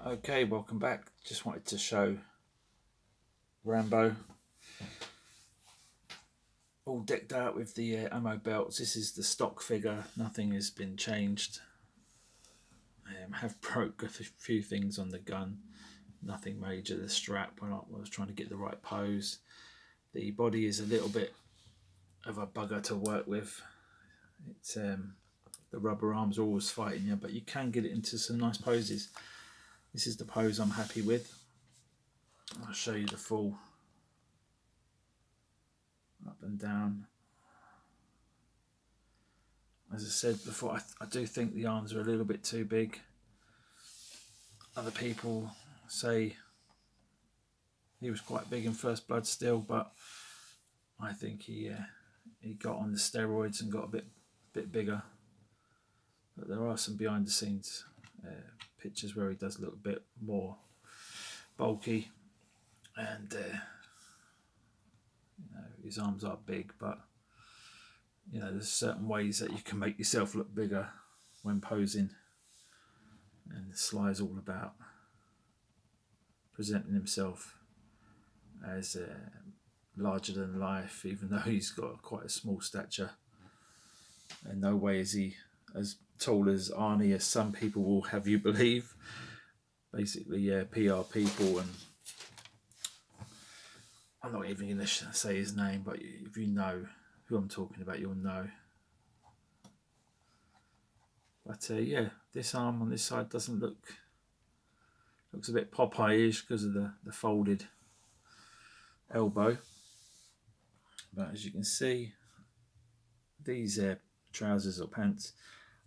Okay, welcome back. Just wanted to show Rambo all decked out with the ammo belts. This is the stock figure, nothing has been changed. Have broke a few things on the gun, nothing major. The strap, when I was trying to get the right pose. The body is a little bit of a bugger to work with. It's the rubber arms are always fighting you, but you can get it into some nice poses. This is the pose I'm happy with. I'll show you the full up and down. As I said before, I do think the arms are a little bit too big. Other people say he was quite big in First Blood still, but I think he got on the steroids and got a bit bigger. But there are some behind the scenes pictures where he does look a bit more bulky, and his arms are big, but there's certain ways that you can make yourself look bigger when posing, and Sly is all about presenting himself as larger than life, even though he's got quite a small stature. In no way is he as tall as Arnie, as some people will have you believe. Basically, PR people, and I'm not even going to say his name, but if you know who I'm talking about, you'll know. But yeah, this arm on this side looks a bit Popeye-ish because of the folded elbow. But as you can see, these trousers or pants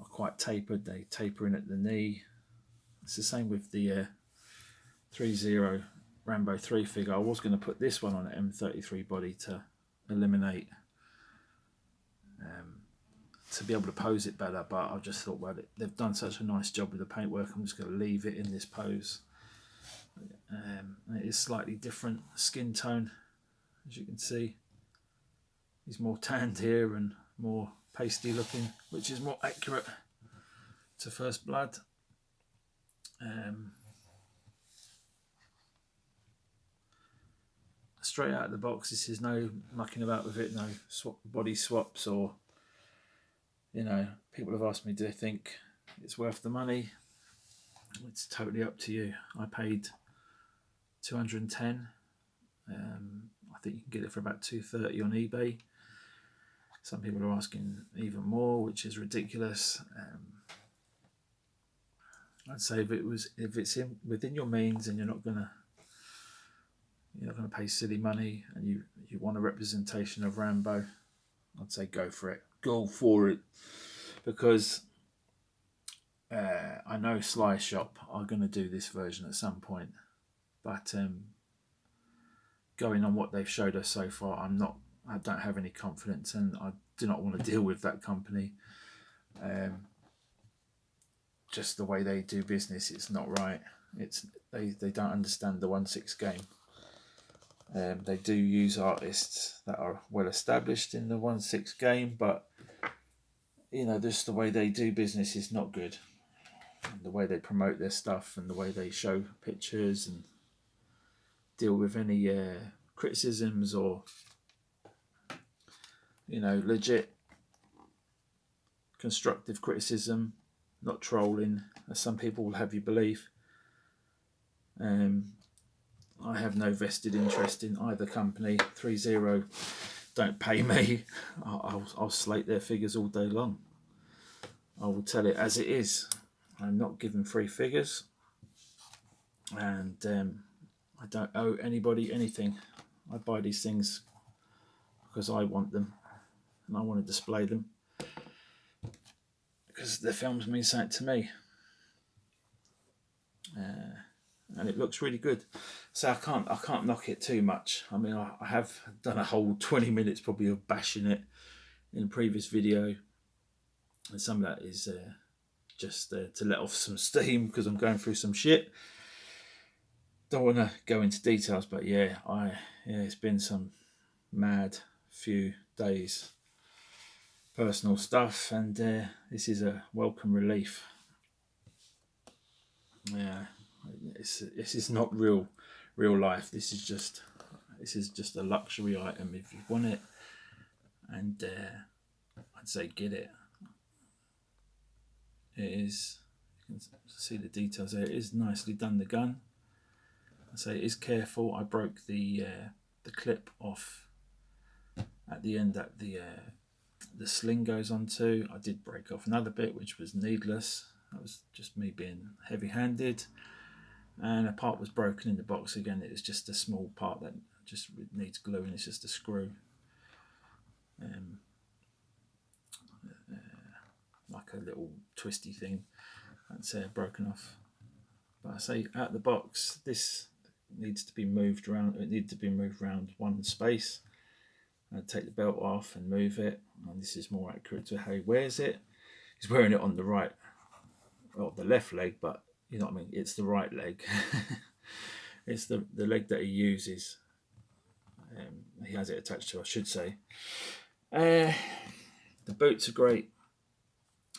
are quite tapered. They taper in at the knee. It's the same with the 3-0 Rambo 3 figure. I was going to put this one on an M33 body to eliminate, to be able to pose it better, but I just thought, well, they've done such a nice job with the paintwork, I'm just going to leave it in this pose. It is slightly different skin tone, as you can see. He's more tanned here and more pasty looking, which is more accurate to First Blood. Straight out of the box, this is no mucking about with it, no body swaps, or people have asked me, do they think it's worth the money? It's totally up to you. I paid $210. I think you can get it for about $230 on eBay. Some people are asking even more, which is ridiculous. I'd say if it's within your means and you're not gonna pay silly money, and you want a representation of Rambo, I'd say go for it. Go for it, because I know Sly Shop are going to do this version at some point, but going on what they've showed us so far, I don't have any confidence, and I do not want to deal with that company. Just the way they do business, it's not right. They don't understand the 1/6 game. They do use artists that are well established in the 1/6 game, but just the way they do business is not good. And the way they promote their stuff and the way they show pictures and deal with any criticisms or legit constructive criticism, not trolling, as some people will have you believe. I have no vested interest in either company. 3-0 don't pay me. I'll slate their figures all day long. I will tell it as it is. I'm not giving free figures, and I don't owe anybody anything. I buy these things because I want them and I want to display them because the films mean something to me, and it looks really good. So I can't knock it too much. I mean, I have done a whole 20 minutes probably of bashing it in a previous video, and some of that is just to let off some steam because I'm going through some shit. Don't want to go into details, but yeah, it's been some mad few days, personal stuff, and this is a welcome relief. Yeah, this is not real life. This is just a luxury item if you want it, and I'd say get it. It is, you can see the details there. It is nicely done, the gun. I say it is careful. I broke the clip off at the end that the sling goes onto. I did break off another bit, which was needless. That was just me being heavy-handed. And a part was broken in the box again. It was just a small part that just needs glue, and it's just a screw. Like a little twisty thing that's broken off. But I say out the box, this needs to be moved around. It needs to be moved around one space. I'd take the belt off and move it, and this is more accurate to how he wears it. He's wearing it on the right, or the left leg, but you know what I mean, it's the right leg. It's the leg that he uses. He has it attached to, I should say. The boots are great.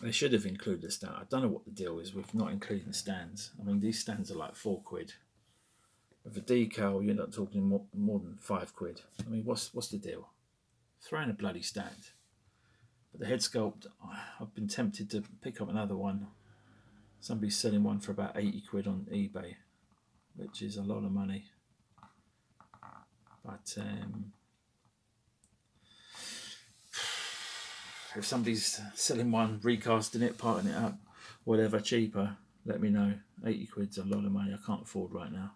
They should have included a stand. I don't know what the deal is with not including stands. I mean, these stands are like £4. With a decal, you're not talking more than £5. I mean, what's the deal? Throw in a bloody stand. But the head sculpt, I've been tempted to pick up another one. Somebody's selling one for about £80 on eBay, which is a lot of money. But if somebody's selling one, recasting it, parting it up, whatever, cheaper, let me know. £80's a lot of money. I can't afford right now.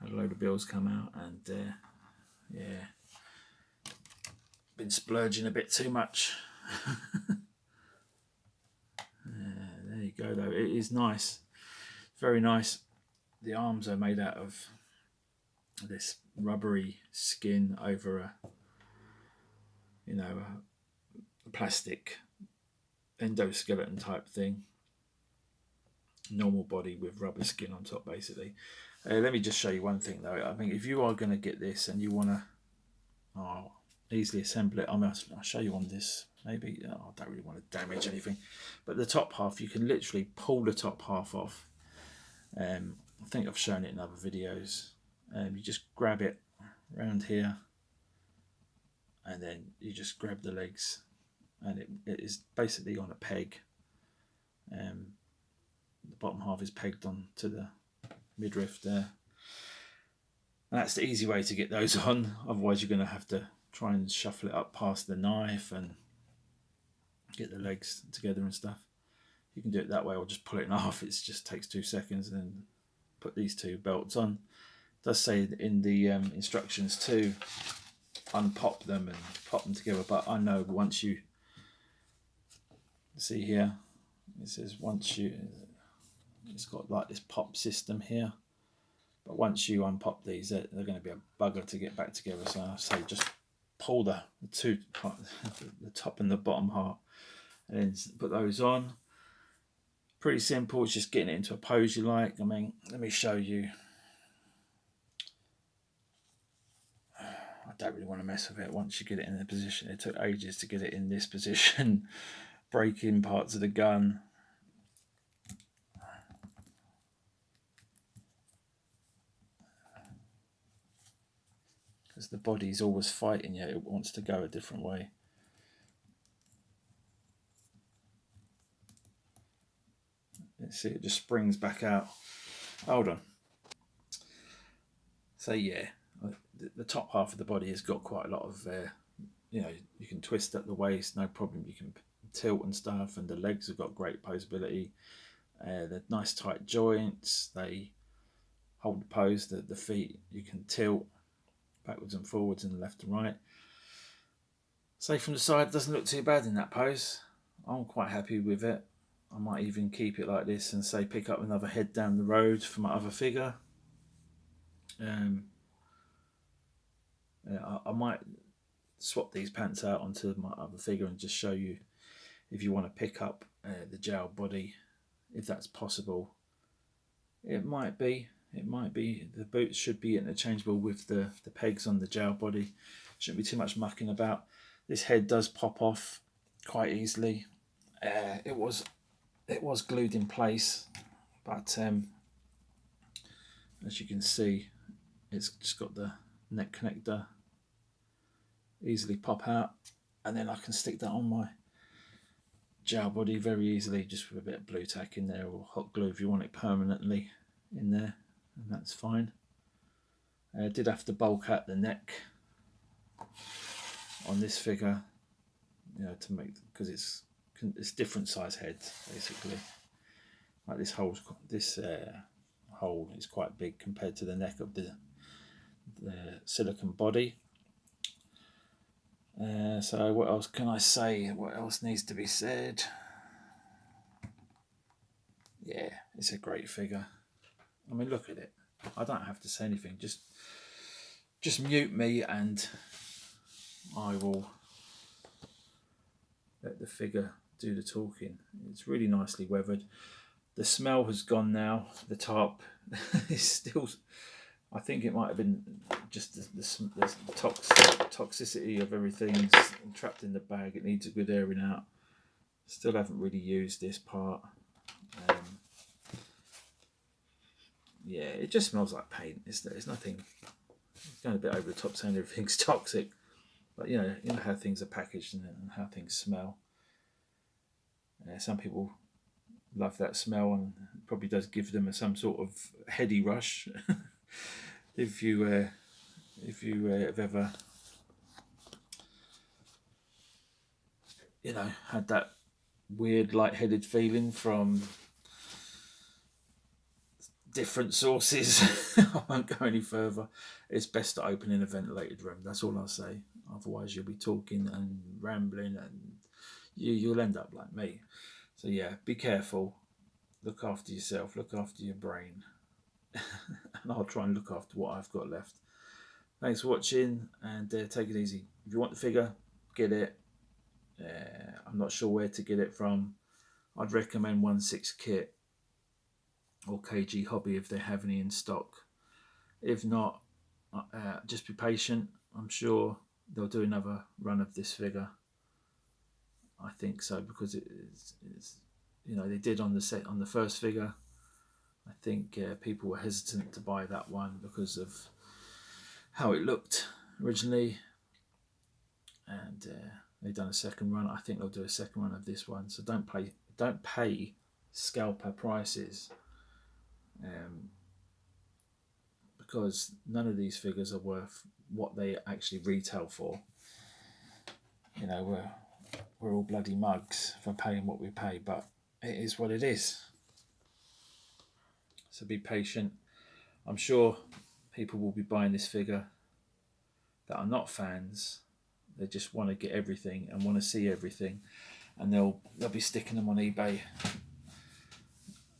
Had a load of bills come out, and yeah, been splurging a bit too much. There you go, though. It is nice, very nice. The arms are made out of this rubbery skin over a plastic endoskeleton type thing. Normal body with rubber skin on top, basically. Let me just show you one thing, though. I mean, if you are going to get this and you want to easily assemble it, I'll show you on this. Maybe I don't really want to damage anything, but the top half, you can literally pull the top half off. I think I've shown it in other videos. You just grab it around here, and then you just grab the legs, and it is basically on a peg. The bottom half is pegged on to the midriff there, and that's the easy way to get those on. Otherwise you're going to have to try and shuffle it up past the knife and get the legs together and stuff. You can do it that way, or just pull it in half. It just takes 2 seconds, and then put these two belts on. It does say in the instructions to unpop them and pop them together, but I know once you see here, it says it's got like this pop system here, but once you unpop these, they're going to be a bugger to get back together. So I say just pull the two, the top and the bottom half, and then put those on. Pretty simple. It's just getting it into a pose you like. I mean, let me show you. I don't really want to mess with it once you get it in the position. It took ages to get it in this position. Breaking parts of the gun. Because the body's always fighting you. It wants to go a different way. Let's see, it just springs back out. Hold on. So yeah, the top half of the body has got quite a lot of, you can twist at the waist, no problem. You can tilt and stuff, and the legs have got great posability. They're nice tight joints. They hold the pose. The feet, you can tilt backwards and forwards and left and right. Say from the side, doesn't look too bad in that pose. I'm quite happy with it. I might even keep it like this and say pick up another head down the road for my other figure. I might swap these pants out onto my other figure and just show you if you want to pick up the jowl body, if that's possible. It might be. The boots should be interchangeable with the pegs on the jowl body. Shouldn't be too much mucking about. This head does pop off quite easily. It was glued in place, but As you can see, it's just got the neck connector, easily pop out, and then I can stick that on my gel body very easily, just with a bit of blue tack in there, or hot glue if you want it permanently in there, and that's fine. I did have to bulk out the neck on this figure, you know, to make, because it's different size heads basically. Like this hole is quite big compared to the neck of the silicone body. So what else can I say? What else needs to be said? Yeah, it's a great figure. I mean, look at it. I don't have to say anything. Just mute me and I will let the figure do the talking. It's really nicely weathered. The smell has gone now. The top is still, I think it might have been just the toxicity of everything's trapped in the bag. It needs a good airing out. Still haven't really used this part. Yeah, it just smells like paint. It's nothing. It's going a bit over the top saying everything's toxic, but you know how things are packaged and how things smell. Some people love that smell, and it probably does give them some sort of heady rush. If you have ever, you know, had that weird lightheaded feeling from different sources. I won't go any further. It's best to open in a ventilated room. That's all I'll say. Otherwise you'll be talking and rambling and you'll end up like me. So yeah, be careful. Look after yourself. Look after your brain. And I'll try and look after what I've got left. Thanks for watching, and take it easy. If you want the figure, get it. I'm not sure where to get it from. I'd recommend 1/6 Kit or KG Hobby if they have any in stock. If not, just be patient. I'm sure they'll do another run of this figure. I think so, because it's you know, they did on the first figure. I think people were hesitant to buy that one because of how it looked originally, and they've done a second run. I think they'll do a second run of this one. So don't pay scalper prices, because none of these figures are worth what they actually retail for. You know, we're all bloody mugs for paying what we pay, but it is what it is. So be patient. I'm sure people will be buying this figure that are not fans. They just want to get everything and want to see everything, and they'll be sticking them on eBay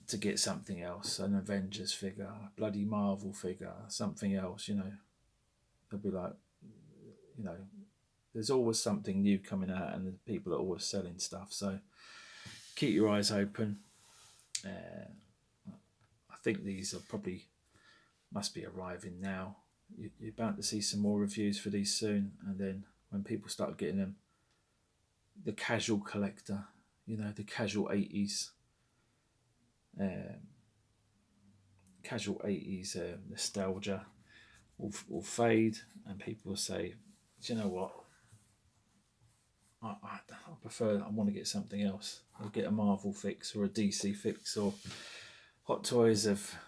to get something else, an Avengers figure, a bloody Marvel figure, something else, you know. They'll be like, you know, there's always something new coming out, and the people are always selling stuff. So keep your eyes open. I think these are probably must be arriving now. You're bound to see some more reviews for these soon, and then when people start getting them, the casual collector, you know, the casual 80s nostalgia will fade, and people will say, do you know what, I prefer, I want to get something else. I'll get a Marvel fix or a DC fix, or Hot Toys have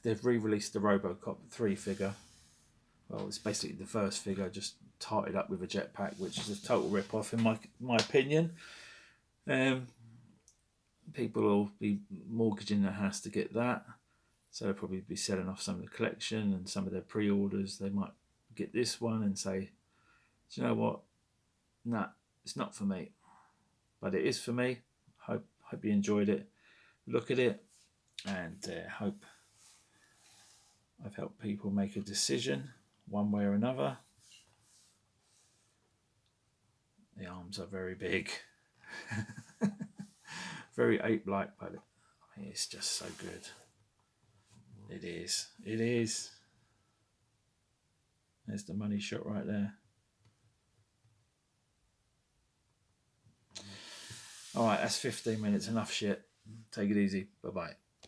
they've re-released the RoboCop 3 figure. Well, it's basically the first figure just tarted up with a jetpack, which is a total rip-off in my opinion. People will be mortgaging their house to get that, so they'll probably be selling off some of the collection and some of their pre-orders. They might get this one and say, do you know what, nah, it's not for me, but it is for me. Hope you enjoyed it. Look at it, and hope I've helped people make a decision one way or another. The arms are very big. Very ape-like, but I mean, it's just so good. It is. It is. There's the money shot right there. All right, that's 15 minutes. Enough shit. Take it easy. Bye-bye.